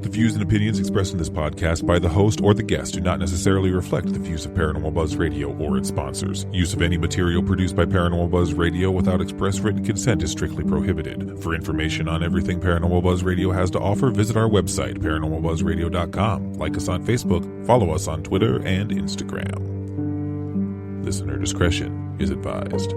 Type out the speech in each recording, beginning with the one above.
The views and opinions expressed in this podcast by the host or the guest do not necessarily reflect the views of Paranormal Buzz Radio or its sponsors. Use of any material produced by Paranormal Buzz Radio without express written consent is strictly prohibited. For information on everything Paranormal Buzz Radio has to offer, visit our website, paranormalbuzzradio.com. Like us on Facebook, follow us on Twitter and Instagram. Listener discretion is advised.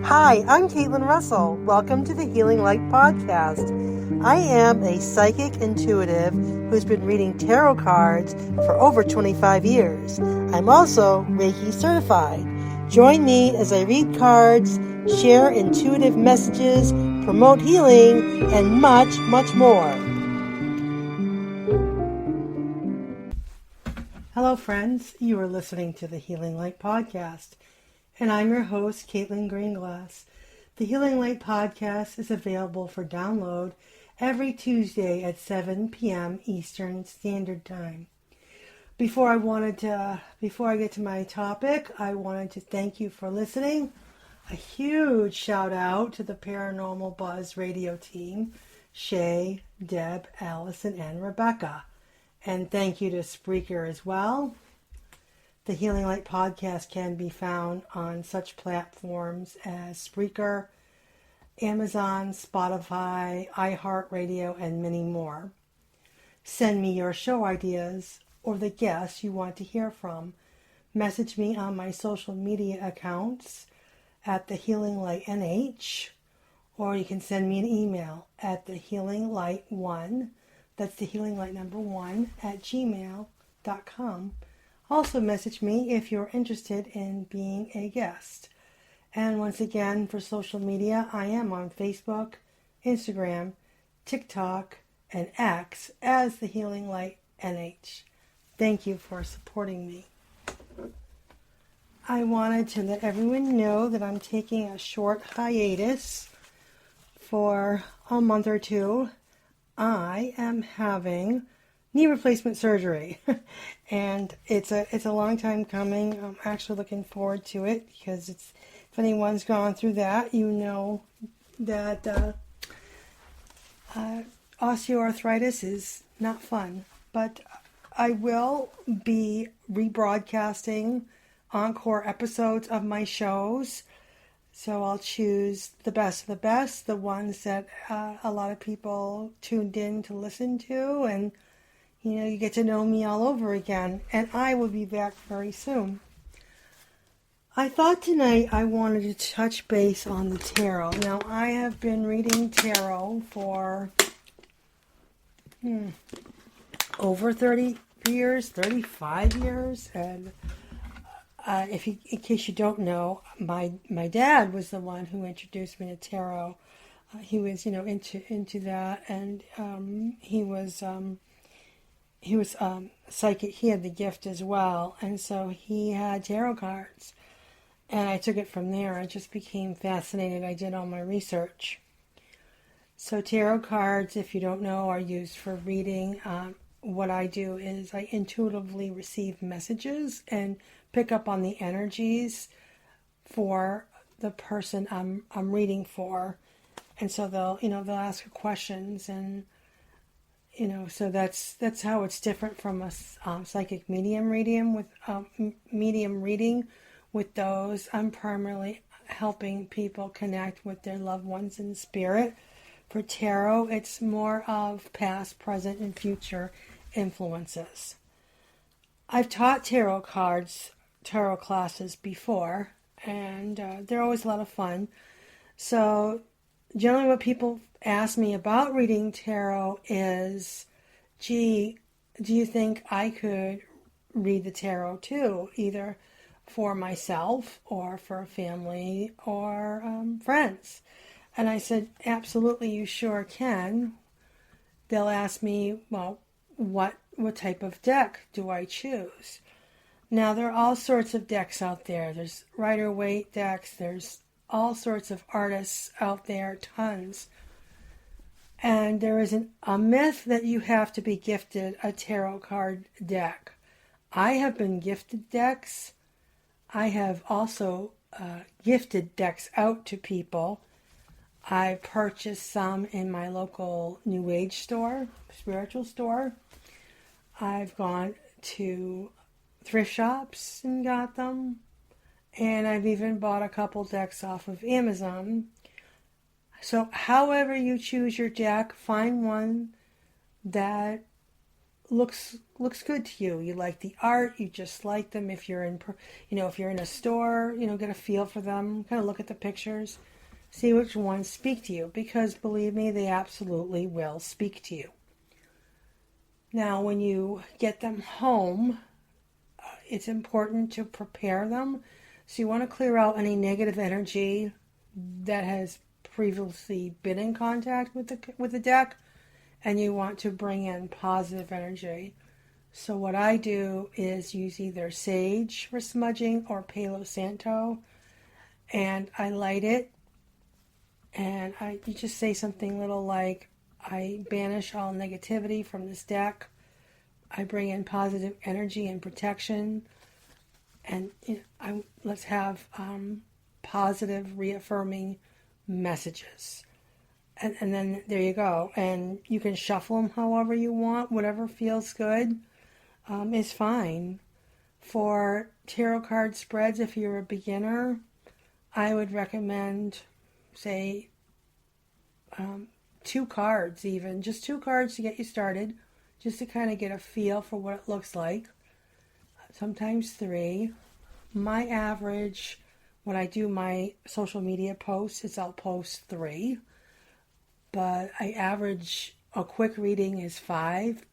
Hi, I'm Caitlin Russell. Welcome to the Healing Light Podcast. I am a psychic intuitive who's been reading tarot cards for over 25 years. I'm also Reiki certified. Join me as I read cards, share intuitive messages, promote healing, and much, much more. Hello, friends. You are listening to the Healing Light Podcast. And I'm your host, Caitlin Greenglass. The Healing Light Podcast is available for download every Tuesday at 7 p.m. Eastern Standard Time. Before I get to my topic, I wanted to thank you for listening. A huge shout out to the Paranormal Buzz Radio team, Shay, Deb, Allison, and Rebecca. And thank you to Spreaker as well. The Healing Light Podcast can be found on such platforms as Spreaker, Amazon, Spotify, iHeartRadio, and many more. Send me your show ideas or the guests you want to hear from. Message me on my social media accounts at The Healing Light NH, or you can send me an email at thehealinglight1, that's the healing light number 1, at gmail.com. Also message me if you're interested in being a guest. And once again, for social media, I am on Facebook, Instagram, TikTok, and X as the Healing Light NH. Thank you for supporting me. I wanted to let everyone know that I'm taking a short hiatus for a month or two. I am having knee replacement surgery, and it's a long time coming. I'm actually looking forward to it because if anyone's gone through that, you know that osteoarthritis is not fun. But I will be rebroadcasting encore episodes of my shows, so I'll choose the best of the best, the ones that a lot of people tuned in to listen to, and you get to know me all over again, and I will be back very soon. I thought tonight I wanted to touch base on the tarot. Now, I have been reading tarot for over 30 years, 35 years, and in case you don't know, my dad was the one who introduced me to tarot. He was, into that, and he was psychic. He had the gift as well, and so he had tarot cards, and I took it from there. I just became fascinated. I did all my research. So tarot cards, if you don't know, are used for reading. What I do is I intuitively receive messages and pick up on the energies for the person I'm reading for, and so they'll ask questions, and so that's how it's different from a psychic medium reading. With those, I'm primarily helping people connect with their loved ones in spirit. For tarot, it's more of past, present, and future influences. I've taught tarot classes before, and they're always a lot of fun. So generally what people ask me about reading tarot is, gee, do you think I could read the tarot too, either for myself or for a family or friends? And I said, absolutely, you sure can. They'll ask me, well, what type of deck do I choose? Now, there are all sorts of decks out there. There's Rider-Waite decks. There's all sorts of artists out there, tons. And there is a myth that you have to be gifted a tarot card deck. I have been gifted decks I have also gifted decks out to people. I purchased some in my local New Age store, spiritual store. I've gone to thrift shops and got them. And I've even bought a couple decks off of Amazon. So however you choose your deck, find one that looks good to you. You like the art, you just like them. If you're in, if you're in a store, get a feel for them, kind of look at the pictures, see which ones speak to you, because believe me, they absolutely will speak to you. Now, when you get them home, it's important to prepare them. So you want to clear out any negative energy that has previously been in contact with the deck, and you want to bring in positive energy. So what I do is use either sage for smudging or Palo Santo, and I light it, and you just say something little like, I banish all negativity from this deck. I bring in positive energy and protection, and let's have positive, reaffirming messages. And then there you go. And you can shuffle them however you want. Whatever feels good is fine. For tarot card spreads, if you're a beginner, I would recommend, say, 2 cards even. Just 2 cards to get you started, just to kind of get a feel for what it looks like. Sometimes 3. My average, when I do my social media posts, is I'll post 3. But I average, a quick reading is 5,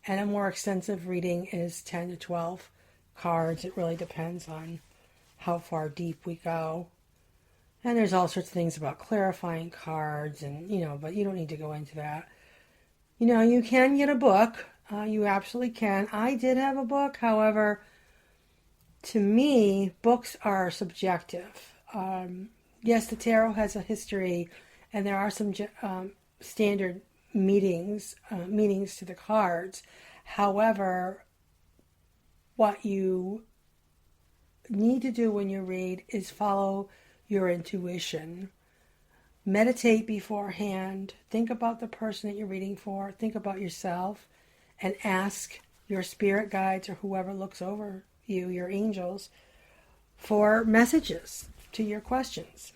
and a more extensive reading is 10 to 12 cards. It really depends on how far deep we go. And there's all sorts of things about clarifying cards, and but you don't need to go into that. You can get a book. You absolutely can. I did have a book. However, to me, books are subjective. Yes, the tarot has a history, and there are some standard meanings to the cards. However, what you need to do when you read is follow your intuition. Meditate beforehand. Think about the person that you're reading for. Think about yourself, and ask your spirit guides or whoever looks over you, your angels, for messages to your questions.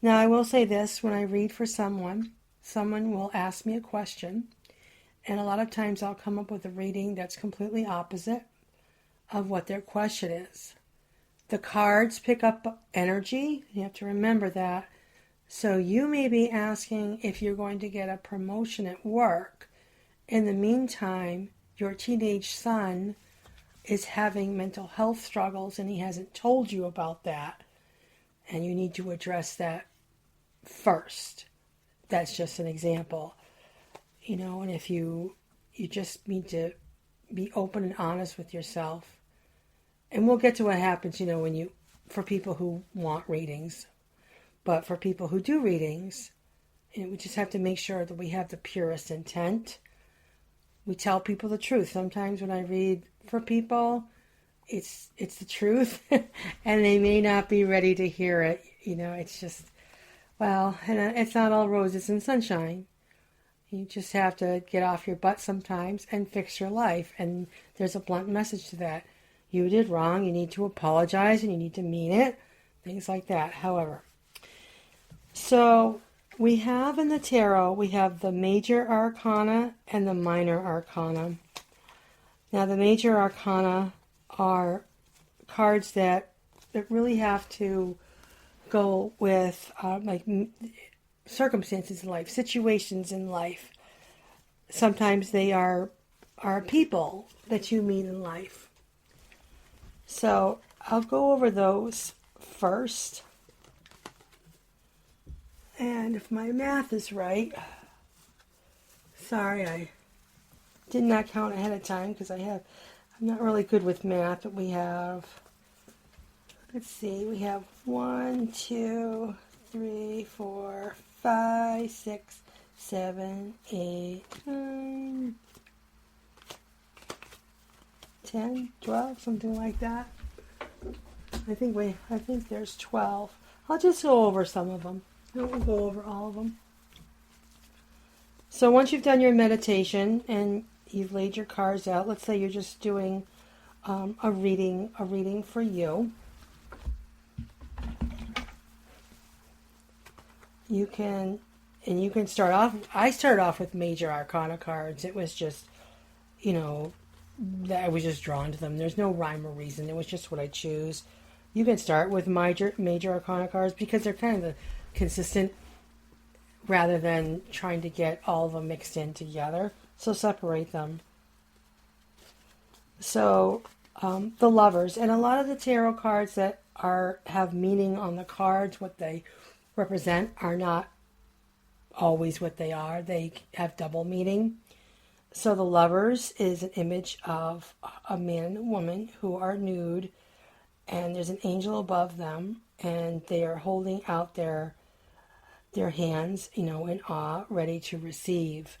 Now, I will say this, when I read for someone will ask me a question, and a lot of times I'll come up with a reading that's completely opposite of what their question is. The cards pick up energy. You have to remember that. So you may be asking if you're going to get a promotion at work. In the meantime, your teenage son is having mental health struggles, and he hasn't told you about that. And you need to address that first. That's just an example. And if you just need to be open and honest with yourself. And we'll get to what happens, for people who want readings. But for people who do readings, we just have to make sure that we have the purest intent. We tell people the truth. Sometimes when I read for people, it's the truth, and they may not be ready to hear it. It's just, and it's not all roses and sunshine. You just have to get off your butt sometimes and fix your life. And there's a blunt message to that. You did wrong. You need to apologize, and you need to mean it. Things like that. However, so we have in the tarot, we have the major arcana and the minor arcana. Now, the major arcana are cards that really have to go with circumstances in life, situations in life. Sometimes they are people that you meet in life. So I'll go over those first. And if my math is right, sorry, I did not count ahead of time because I'm not really good with math, but we have 1, 2, 3, 4, 5, 6, 7, 8, 9, 10, 12, something like that. I think there's 12. I'll just go over some of them. I won't go over all of them. So once you've done your meditation and you've laid your cards out, let's say you're just doing a reading for you. You can start off. I started off with major Arcana cards. It was just, that I was just drawn to them. There's no rhyme or reason. It was just what I choose. You can start with major Arcana cards because they're kind of the consistent, rather than trying to get all of them mixed in together. So separate them. So the Lovers, and a lot of the tarot cards that have meaning on the cards, what they represent, are not always what they are. They have double meaning. So the Lovers is an image of a man and a woman who are nude, and there's an angel above them, and they are holding out their hands, in awe, ready to receive.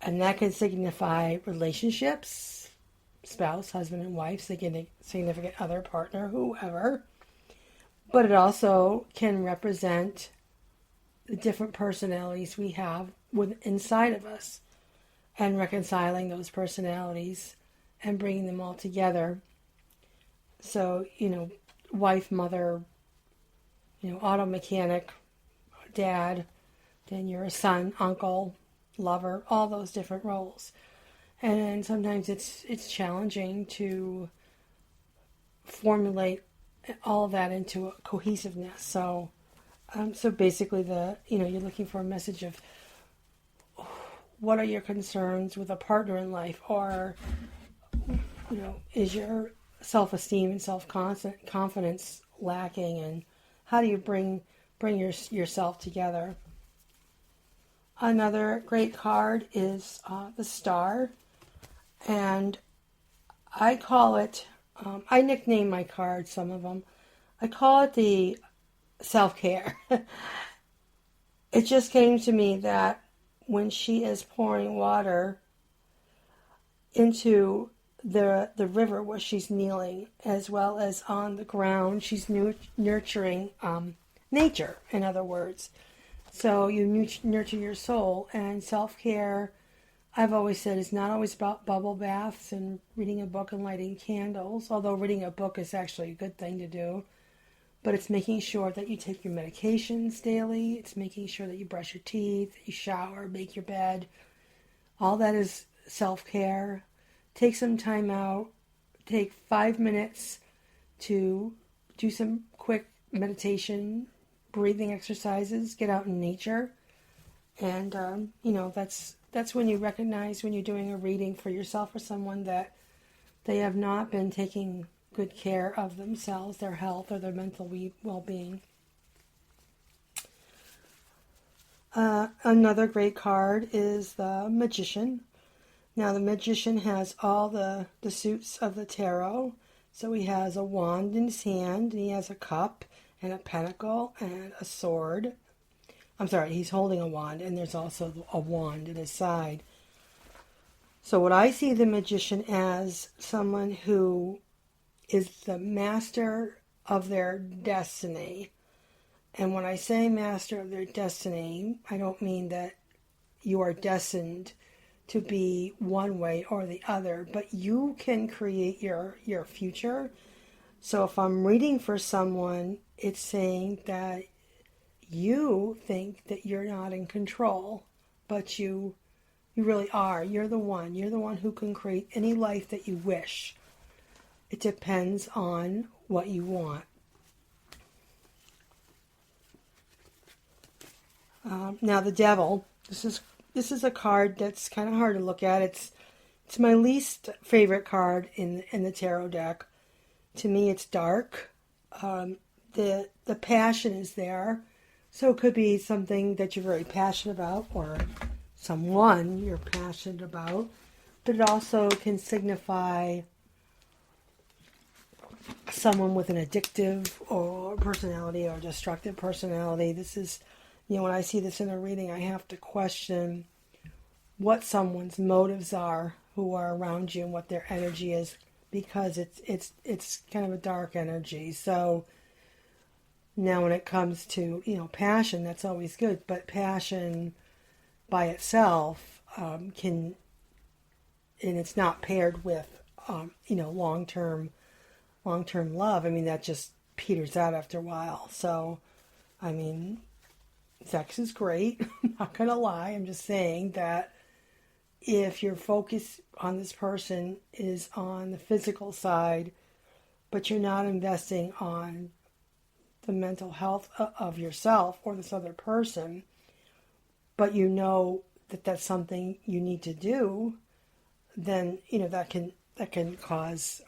And that can signify relationships, spouse, husband and wife, significant other, partner, whoever. But it also can represent the different personalities we have inside of us, and reconciling those personalities and bringing them all together. So, wife, mother, auto mechanic, dad, then you're a son, uncle, lover, all those different roles. And sometimes it's challenging to formulate all of that into a cohesiveness. So basically you're looking for a message of what are your concerns with a partner in life, or, is your self-esteem and self-confidence lacking, and how do you bring yourself together? Another great card is the Star, and I call it, I nickname my cards, some of them, I call it the self-care. It just came to me that when she is pouring water into the river where she's kneeling, as well as on the ground, she's nurturing nature, in other words. So you nurture your soul, and self-care, I've always said, is not always about bubble baths and reading a book and lighting candles, although reading a book is actually a good thing to do. But it's making sure that you take your medications daily. It's making sure that you brush your teeth, you shower, make your bed. All that is self-care. Take some time out. Take 5 minutes to do some quick meditation, breathing exercises. Get out in nature. And, that's when you recognize, when you're doing a reading for yourself or someone, that they have not been taking good care of themselves, their health, or their mental well-being. Another great card is the Magician. Now, the Magician has all the suits of the tarot. So he has a wand in his hand, and he has a cup, and a pentacle, and a sword. I'm sorry, he's holding a wand, and there's also a wand at his side. So what I see the Magician as, someone who is the master of their destiny. And when I say master of their destiny, I don't mean that you are destined to be one way or the other, but you can create your future. So if I'm reading for someone, it's saying that you think that you're not in control, but you really are. You're the one who can create any life that you wish. It depends on what you want. Now the Devil. This is a card that's kind of hard to look at. It's my least favorite card in the tarot deck. To me, it's dark. The passion is there, so it could be something that you're very passionate about, or someone you're passionate about. But it also can signify someone with an addictive or personality or destructive personality. This is, when I see this in a reading, I have to question what someone's motives are who are around you and what their energy is because it's kind of a dark energy. So now when it comes to, passion, that's always good, but passion by itself can, and it's not paired with, long-term love. I mean, that just peters out after a while. So, I mean, sex is great. I'm not going to lie. I'm just saying that if your focus on this person is on the physical side, but you're not investing on the mental health of yourself or this other person, but you know that that's something you need to do, then, that can cause,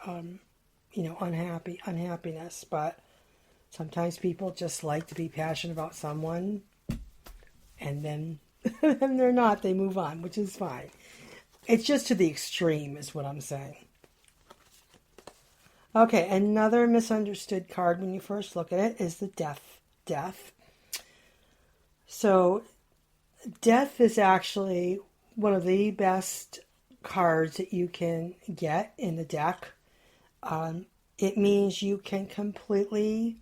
unhappiness. But sometimes people just like to be passionate about someone, and then and they're not, they move on, which is fine. It's just to the extreme is what I'm saying. Okay, another misunderstood card when you first look at it is the Death. So Death is actually one of the best cards that you can get in the deck. It means you can completely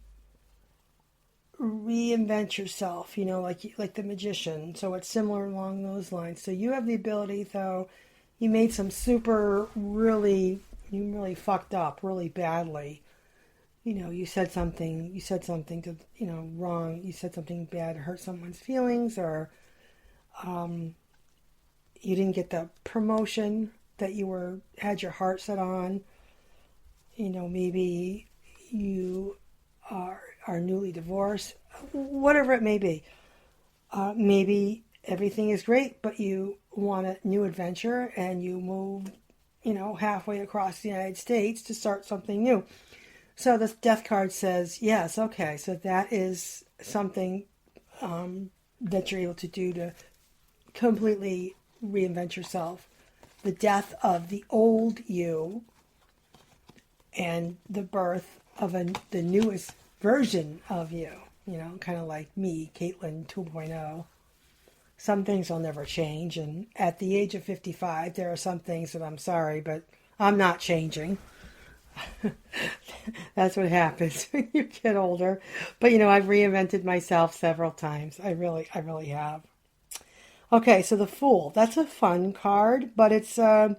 reinvent yourself, like the magician. So it's similar along those lines. So you have the ability, though, you made some you really fucked up really badly. You said something to, wrong. You said something bad, hurt someone's feelings, or you didn't get the promotion that you had your heart set on. Maybe you are newly divorced, whatever it may be. Maybe everything is great, but you want a new adventure and you move, halfway across the United States to start something new. So this Death card says, yes, okay, so that is something that you're able to do to completely reinvent yourself. The death of the old you and the birth of the newest version of you, kind of like me, Caitlin 2.0. Some things will never change, and at the age of 55, there are some things that I'm sorry, but I'm not changing. That's what happens when you get older. But, I've reinvented myself several times. I really have. Okay, so the Fool. That's a fun card, but it's an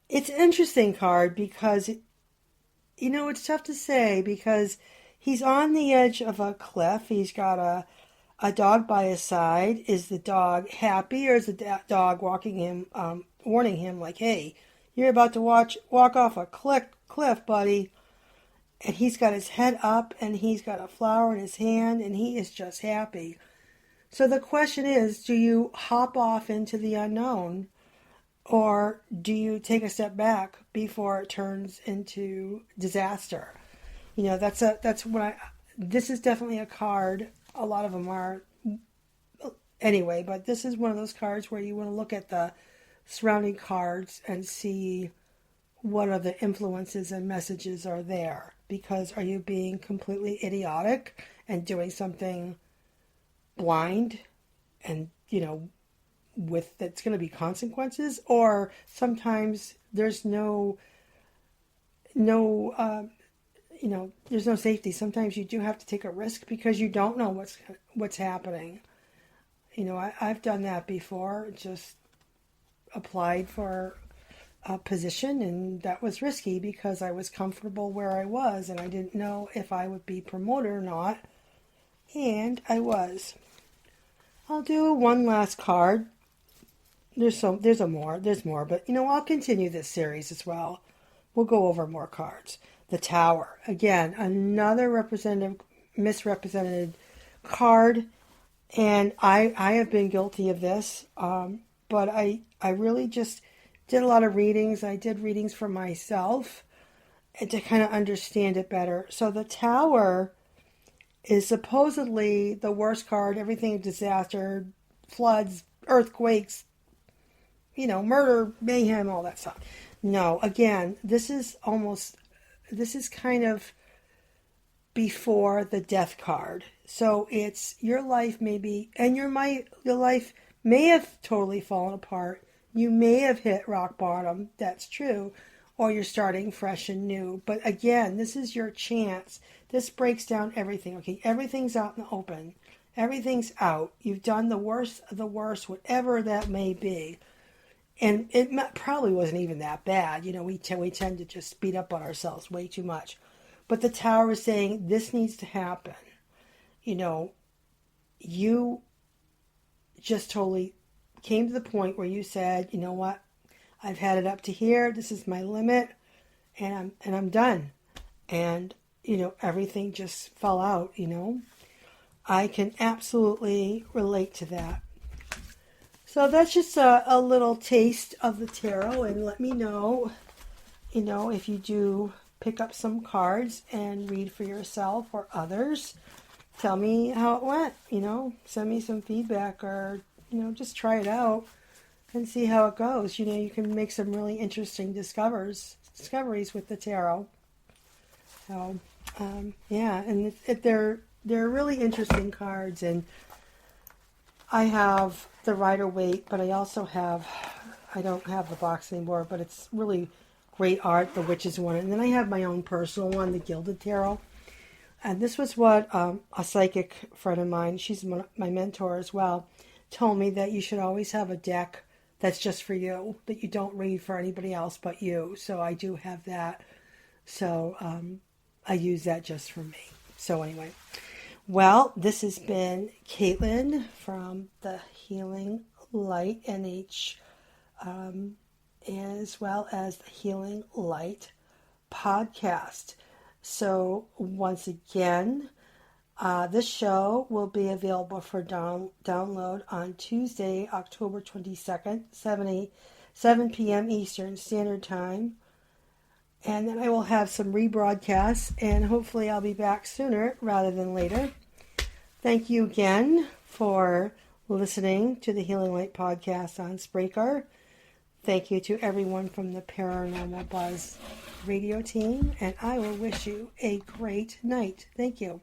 interesting card because, it's tough to say because he's on the edge of a cliff. He's got a dog by his side. Is the dog happy, or is the dog warning him like, hey, you're about to walk off a cliff, buddy? And he's got his head up and he's got a flower in his hand and he is just happy. So the question is, do you hop off into the unknown, or do you take a step back before it turns into disaster? This is definitely a card. A lot of them are anyway, but this is one of those cards where you want to look at the surrounding cards and see what other influences and messages are there. Because are you being completely idiotic and doing something blind and, with that's going to be consequences? Or sometimes there's no safety. Sometimes you do have to take a risk because you don't know what's happening. I've done that before. Just applied for a position, and that was risky because I was comfortable where I was, and I didn't know if I would be promoted or not. And I was. I'll do one last card. There's more, but I'll continue this series as well. We'll go over more cards. The Tower. Again, another misrepresented card. And I have been guilty of this. But I really just did a lot of readings. I did readings for myself and to kind of understand it better. So the Tower is supposedly the worst card. Everything disaster, floods, earthquakes, murder, mayhem, all that stuff. No, again, this is kind of before the Death card. So it's your life maybe, and your life may have totally fallen apart. You may have hit rock bottom. That's true. or you're starting fresh and new. But again, this is your chance. This breaks down everything. Okay, everything's out in the open. Everything's out. You've done the worst of the worst, whatever that may be. And it probably wasn't even that bad. We tend to just beat up on ourselves way too much. But the Tower is saying this needs to happen. You just totally came to the point where you said, you know what, I've had it up to here. This is my limit, and I'm done. And everything just fell out. I can absolutely relate to that. So that's just a little taste of the tarot, and let me know, if you do pick up some cards and read for yourself or others. Tell me how it went, send me some feedback, or, just try it out and see how it goes. You can make some really interesting discoveries with the tarot. So, yeah, and they're really interesting cards, and I have the Rider-Waite, but I don't have the box anymore, but it's really great art, the Witches one. And then I have my own personal one, the Gilded Tarot. And this was what a psychic friend of mine, she's my mentor as well, told me, that you should always have a deck that's just for you, that you don't read for anybody else but you. So I do have that. So I use that just for me. So anyway, well, this has been Caitlin from the Healing Light NH, as well as the Healing Light podcast. So once again, this show will be available for download on Tuesday, October 22nd, 7 p.m. Eastern Standard Time. And then I will have some rebroadcasts, and hopefully I'll be back sooner rather than later. Thank you again for listening to the Healing Light podcast on Spreaker. Thank you to everyone from the Paranormal Buzz radio team, and I will wish you a great night. Thank you.